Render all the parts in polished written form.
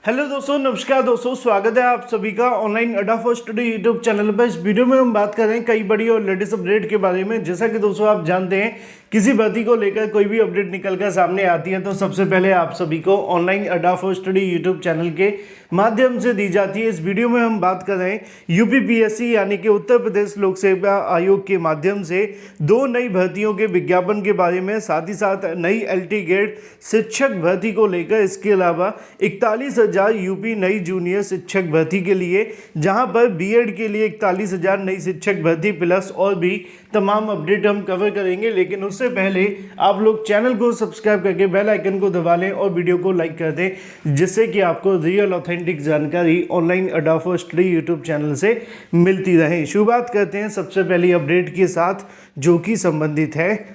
Hello दोस्तों, नमस्कार दोस्तों, स्वागत है आप सभी का ऑनलाइन अड्डा फॉर स्टडी यूट्यूब चैनल पर। इस वीडियो में हम बात कर रहे हैं कई बड़ी और लेटेस्ट अपडेट के बारे में। जैसा कि दोस्तों आप जानते हैं, किसी भर्ती को लेकर कोई भी अपडेट निकल कर सामने आती है तो सबसे पहले आप सभी को ऑनलाइन अड्डा फॉर स्टडी यूट्यूब चैनल के माध्यम से दी जाती है। इस वीडियो में हम बात कर रहे हैं यूपीपीएससी यानी कि उत्तर प्रदेश लोक सेवा आयोग के माध्यम से दो नई भर्तियों के विज्ञापन के बारे में, साथ ही साथ नई एलटी ग्रेड शिक्षक भर्ती को लेकर। इसके अलावा 41,000 यूपी नई जूनियर शिक्षक भर्ती के लिए, जहां पर बीएड के लिए 41,000 नई शिक्षक भर्ती प्लस और भी तमाम अपडेट हम कवर करेंगे। लेकिन उससे पहले आप लोग चैनल को सब्सक्राइब करके बेल आइकन को दबा लें और वीडियो को लाइक कर दें, जिससे कि आपको रियल ऑथेंटिक जानकारी ऑनलाइन अड्डा फॉर स्टडी यूट्यूब चैनल से मिलती रहे। शुरुआत करते हैं सबसे पहली अपडेट के साथ, जो कि संबंधित है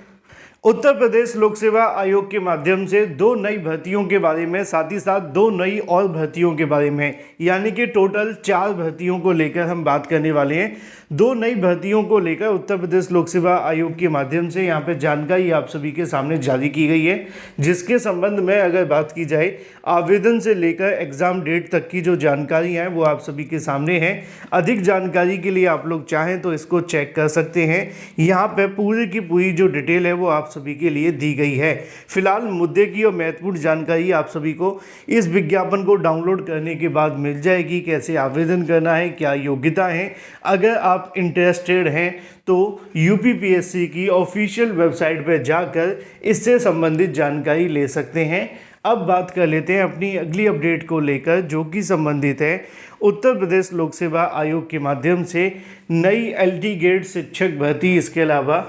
उत्तर प्रदेश लोक सेवा आयोग के माध्यम से दो नई भर्तियों के बारे में, साथ ही साथ दो नई और भर्तियों के बारे में, यानी कि टोटल 4 भर्तियों को लेकर हम बात करने वाले हैं। दो नई भर्तियों को लेकर उत्तर प्रदेश लोक सेवा आयोग के माध्यम से यहाँ पे जानकारी आप सभी के सामने जारी की गई है, जिसके संबंध में अगर बात की जाए, आवेदन से लेकर एग्ज़ाम डेट तक की जो जानकारी है वो आप सभी के सामने है। अधिक जानकारी के लिए आप लोग चाहें तो इसको चेक कर सकते हैं। यहाँ पे पूरी की पूरी जो डिटेल है वो आप सभी के लिए दी गई है। फिलहाल मुद्दे की और महत्वपूर्ण जानकारी आप सभी को इस विज्ञापन को डाउनलोड करने के बाद मिल जाएगी। कैसे आवेदन करना है, क्या योग्यता है, अगर आप इंटरेस्टेड हैं तो यूपीपीएससी की ऑफिशियल वेबसाइट पर जाकर इससे संबंधित जानकारी ले सकते हैं। अब बात कर लेते हैं अपनी अगली अपडेट को लेकर, जो कि संबंधित है उत्तर प्रदेश लोक सेवा आयोग के माध्यम से नई एलटी ग्रेड शिक्षक भर्ती, इसके अलावा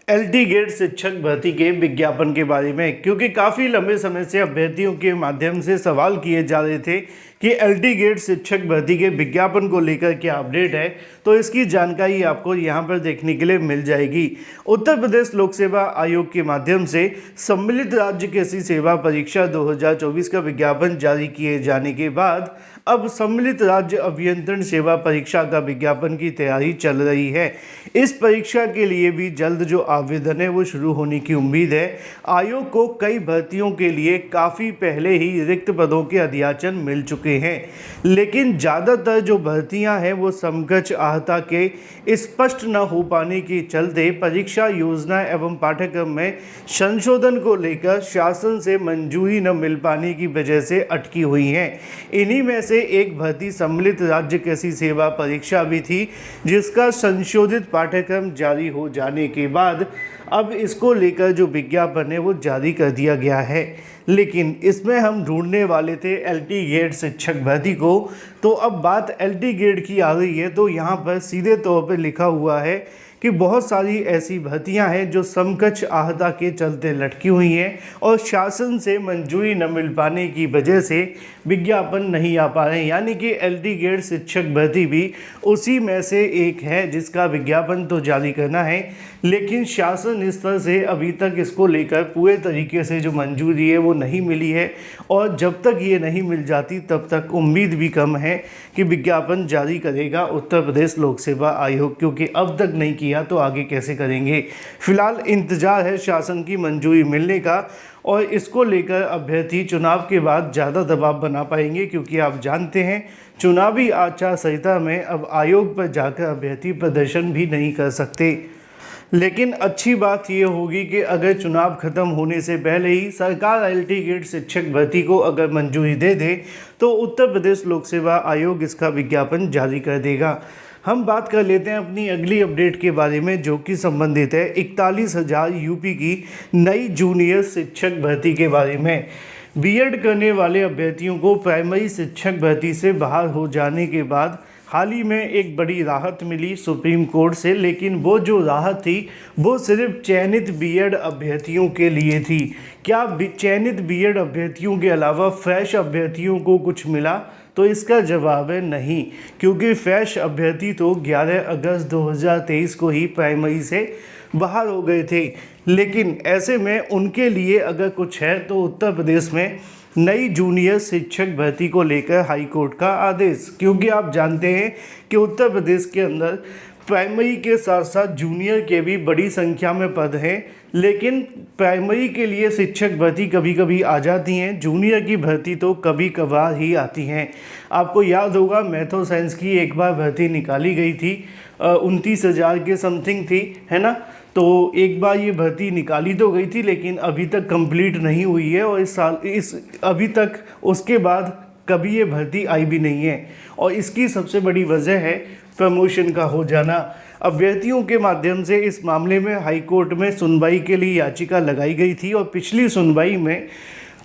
एलटी ग्रेड शिक्षक भर्ती के विज्ञापन के बारे में। क्योंकि काफ़ी लंबे समय से अभ्यर्थियों के माध्यम से सवाल किए जा रहे थे कि एलटी ग्रेड शिक्षक भर्ती के विज्ञापन को लेकर क्या अपडेट है, तो इसकी जानकारी आपको यहाँ पर देखने के लिए मिल जाएगी। उत्तर प्रदेश लोक सेवा आयोग के माध्यम से सम्मिलित राज्य कृषि सेवा परीक्षा 2024 का विज्ञापन जारी किए जाने के बाद अब सम्मिलित राज्य अभियंत्रण सेवा परीक्षा का विज्ञापन की तैयारी चल रही है। इस परीक्षा के लिए भी जल्द जो आवेदन है वो शुरू होने की उम्मीद है। आयोग को कई भर्तियों के लिए काफ़ी पहले ही रिक्त पदों के अध्याचन मिल चुके हैं, लेकिन ज़्यादातर जो भर्तियां हैं वो समकक्ष आहता के स्पष्ट न हो पाने के चलते परीक्षा योजना एवं पाठ्यक्रम में संशोधन को लेकर शासन से मंजूरी न मिल पाने की वजह से अटकी हुई हैं। इन्हीं में से एक भर्ती सम्मिलित राज्य कृषि सेवा परीक्षा भी थी, जिसका संशोधित पाठ्यक्रम जारी हो जाने के बाद अब इसको लेकर जो विज्ञापन है वो जारी कर दिया गया है। लेकिन इसमें हम ढूंढने वाले थे एलटी ग्रेड शिक्षक भर्ती को, तो अब बात एलटी ग्रेड की आ रही है तो यहाँ पर सीधे तौर पर लिखा हुआ है कि बहुत सारी ऐसी भर्तियां हैं जो समकक्ष आहता के चलते लटकी हुई हैं और शासन से मंजूरी न मिल पाने की वजह से विज्ञापन नहीं आ पा रहे हैं। यानी कि एलटी ग्रेड शिक्षक भर्ती भी उसी में से एक है जिसका विज्ञापन तो जारी करना है, लेकिन शासन स्तर से अभी तक इसको लेकर पूरे तरीके से जो मंजूरी है वो नहीं मिली है। और जब तक ये नहीं मिल जाती तब तक उम्मीद भी कम है कि विज्ञापन जारी करेगा उत्तर प्रदेश लोक सेवा आयोग, क्योंकि अब तक नहीं किया तो आगे कैसे करेंगे। फिलहाल इंतजार है शासन की मंजूरी मिलने का, और इसको लेकर अभ्यर्थी चुनाव के बाद ज़्यादा दबाव बना पाएंगे, क्योंकि आप जानते हैं चुनावी आचार संहिता में अब आयोग पर जाकर अभ्यर्थी प्रदर्शन भी नहीं कर सकते। लेकिन अच्छी बात यह होगी कि अगर चुनाव खत्म होने से पहले ही सरकार एलटी ग्रेड शिक्षक भर्ती को अगर मंजूरी दे दे तो उत्तर प्रदेश लोक सेवा आयोग इसका विज्ञापन जारी कर देगा। हम बात कर लेते हैं अपनी अगली अपडेट के बारे में, जो कि संबंधित है 41,000 यूपी की नई जूनियर शिक्षक भर्ती के बारे में। बीएड करने वाले अभ्यर्थियों को प्राइमरी शिक्षक भर्ती से बाहर हो जाने के बाद हाल ही में एक बड़ी राहत मिली सुप्रीम कोर्ट से, लेकिन वो जो राहत थी वो सिर्फ चयनित बीएड अभ्यर्थियों के लिए थी। क्या चयनित बीएड अभ्यर्थियों के अलावा फ्रेश अभ्यर्थियों को कुछ मिला? तो इसका जवाब है नहीं, क्योंकि फ्रेश अभ्यर्थी तो 11 अगस्त 2023 को ही प्राइमरी से बाहर हो गए थे। लेकिन ऐसे में उनके लिए अगर कुछ है तो उत्तर प्रदेश में नई जूनियर शिक्षक भर्ती को लेकर हाई कोर्ट का आदेश, क्योंकि आप जानते हैं कि उत्तर प्रदेश के अंदर प्राइमरी के साथ साथ जूनियर के भी बड़ी संख्या में पद हैं, लेकिन प्राइमरी के लिए शिक्षक भर्ती कभी कभी आ जाती हैं, जूनियर की भर्ती तो कभी कभार ही आती हैं। आपको याद होगा मैथो साइंस की एक बार भर्ती निकाली गई थी, 29,000 के समथिंग थी, है ना। तो एक बार ये भर्ती निकाली तो गई थी, लेकिन अभी तक कंप्लीट नहीं हुई है और अभी तक उसके बाद कभी ये भर्ती आई भी नहीं है। और इसकी सबसे बड़ी वजह है प्रमोशन का हो जाना। अभ्यर्थियों के माध्यम से इस मामले में हाई कोर्ट में सुनवाई के लिए याचिका लगाई गई थी और पिछली सुनवाई में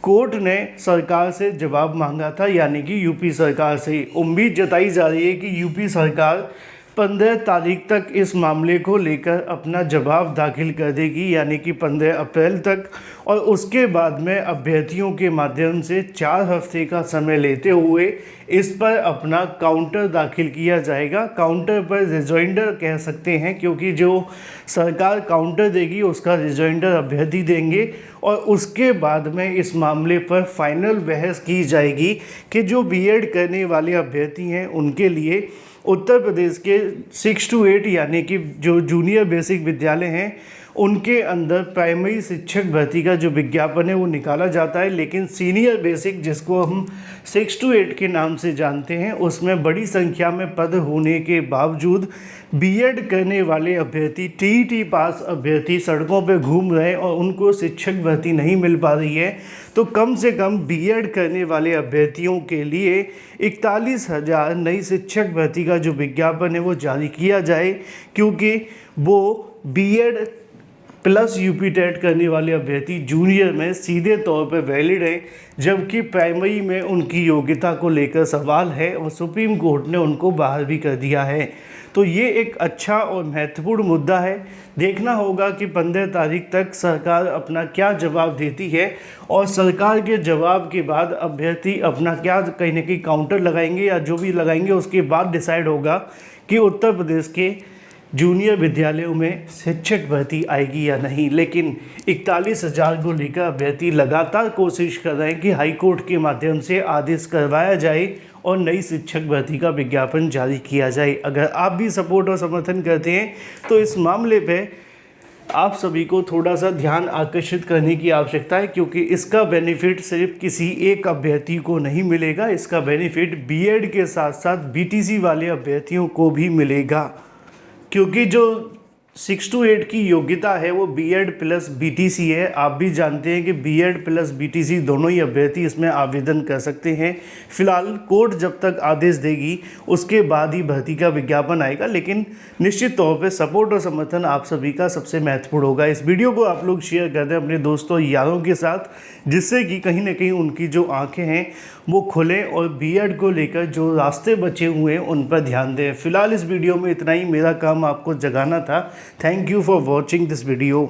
कोर्ट ने सरकार से जवाब मांगा था, यानी कि यूपी सरकार से। उम्मीद जताई जा रही है कि यूपी सरकार 15 तारीख तक इस मामले को लेकर अपना जवाब दाखिल कर देगी, यानी कि 15 अप्रैल तक। और उसके बाद में अभ्यर्थियों के माध्यम से 4 हफ्ते का समय लेते हुए इस पर अपना काउंटर दाखिल किया जाएगा। काउंटर पर रिजॉइंडर कह सकते हैं, क्योंकि जो सरकार काउंटर देगी उसका रिजॉइंडर अभ्यर्थी देंगे और उसके बाद में इस मामले पर फाइनल बहस की जाएगी कि जो बीएड करने वाले अभ्यर्थी हैं उनके लिए उत्तर प्रदेश के 6 to 8 यानी कि जो जूनियर बेसिक विद्यालय हैं उनके अंदर प्राइमरी शिक्षक भर्ती का जो विज्ञापन है वो निकाला जाता है, लेकिन सीनियर बेसिक जिसको हम 6 to 8 के नाम से जानते हैं उसमें बड़ी संख्या में पद होने के बावजूद बीएड करने वाले अभ्यर्थी, टीईटी पास अभ्यर्थी सड़कों पर घूम रहे हैं और उनको शिक्षक भर्ती नहीं मिल पा रही है। तो कम से कम बीएड करने वाले अभ्यर्थियों के लिए 41,000 नई शिक्षक भर्ती का जो विज्ञापन है वो जारी किया जाए, क्योंकि वो बीएड प्लस यूपी टेट करने वाले अभ्यर्थी जूनियर में सीधे तौर पर वैलिड है, जबकि प्राइमरी में उनकी योग्यता को लेकर सवाल है और सुप्रीम कोर्ट ने उनको बाहर भी कर दिया है। तो ये एक अच्छा और महत्वपूर्ण मुद्दा है। देखना होगा कि 15 तारीख तक सरकार अपना क्या जवाब देती है और सरकार के जवाब के बाद अभ्यर्थी अपना क्या कहीं ना कहीं काउंटर लगाएंगे या जो भी लगाएंगे उसके बाद डिसाइड होगा कि उत्तर प्रदेश के जूनियर विद्यालयों में शिक्षक भर्ती आएगी या नहीं। लेकिन 41,000 को लेकर अभ्यर्थी लगातार कोशिश कर रहे हैं कि हाई कोर्ट के माध्यम से आदेश करवाया जाए और नई शिक्षक भर्ती का विज्ञापन जारी किया जाए। अगर आप भी सपोर्ट और समर्थन करते हैं तो इस मामले पे आप सभी को थोड़ा सा ध्यान आकर्षित करने की आवश्यकता है, क्योंकि इसका बेनिफिट सिर्फ किसी एक अभ्यर्थी को नहीं मिलेगा, इसका बेनिफिट बीएड के साथ साथ बीटीसी वाले अभ्यर्थियों को भी मिलेगा। क्योंकि जो 6 to 8 की योग्यता है वो बीएड प्लस बीटीसी है। आप भी जानते हैं कि बीएड प्लस बीटीसी दोनों ही अभ्यर्थी इसमें आवेदन कर सकते हैं। फिलहाल कोर्ट जब तक आदेश देगी उसके बाद ही भर्ती का विज्ञापन आएगा, लेकिन निश्चित तौर पे सपोर्ट और समर्थन आप सभी का सबसे महत्वपूर्ण होगा। इस वीडियो को आप लोग शेयर कर दें अपने दोस्तों यारों के साथ, जिससे कि कहीं ना कहीं उनकी जो आंखें हैं वो खुलें और बीएड को लेकर जो रास्ते बचे हुए हैं उन पर ध्यान दें। फिलहाल इस वीडियो में इतना ही, मेरा काम आपको जगाना था। Thank you for watching this video.